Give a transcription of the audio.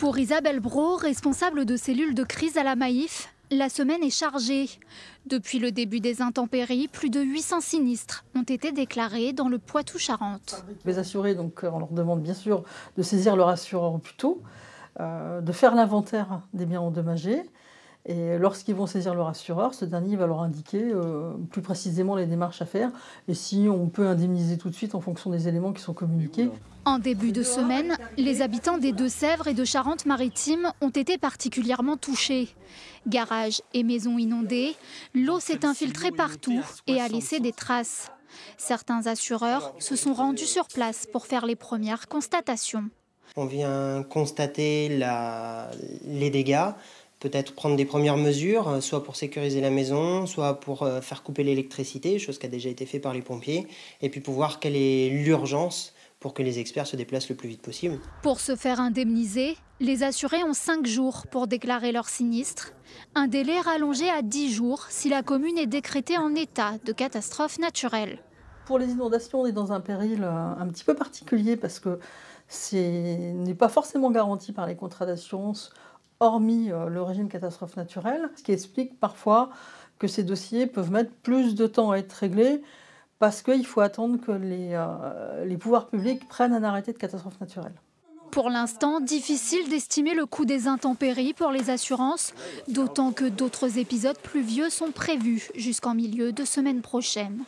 Pour Isabelle Brault, responsable de cellule de crise à la Maïf, la semaine est chargée. Depuis le début des intempéries, plus de 800 sinistres ont été déclarés dans le Poitou-Charentes. Les assurés, donc, on leur demande bien sûr de saisir leur assureur au plus tôt, de faire l'inventaire des biens endommagés. Et lorsqu'ils vont saisir leur assureur, ce dernier va leur indiquer plus précisément les démarches à faire et si on peut indemniser tout de suite en fonction des éléments qui sont communiqués. En début de semaine, les habitants des Deux-Sèvres et de Charente-Maritime ont été particulièrement touchés. Garages et maisons inondées, l'eau s'est infiltrée partout et a laissé des traces. Certains assureurs se sont rendus sur place pour faire les premières constatations. On vient constater les dégâts, peut-être prendre des premières mesures, soit pour sécuriser la maison, soit pour faire couper l'électricité, chose qui a déjà été faite par les pompiers, et puis pour voir quelle est l'urgence pour que les experts se déplacent le plus vite possible. Pour se faire indemniser, les assurés ont 5 jours pour déclarer leur sinistre. Un délai rallongé à 10 jours si la commune est décrétée en état de catastrophe naturelle. Pour les inondations, on est dans un péril un petit peu particulier parce que ce n'est pas forcément garanti par les contrats d'assurance, hormis le régime catastrophe naturelle, ce qui explique parfois que ces dossiers peuvent mettre plus de temps à être réglés parce qu'il faut attendre que les pouvoirs publics prennent un arrêté de catastrophe naturelle. Pour l'instant, difficile d'estimer le coût des intempéries pour les assurances, d'autant que d'autres épisodes pluvieux sont prévus jusqu'en milieu de semaine prochaine.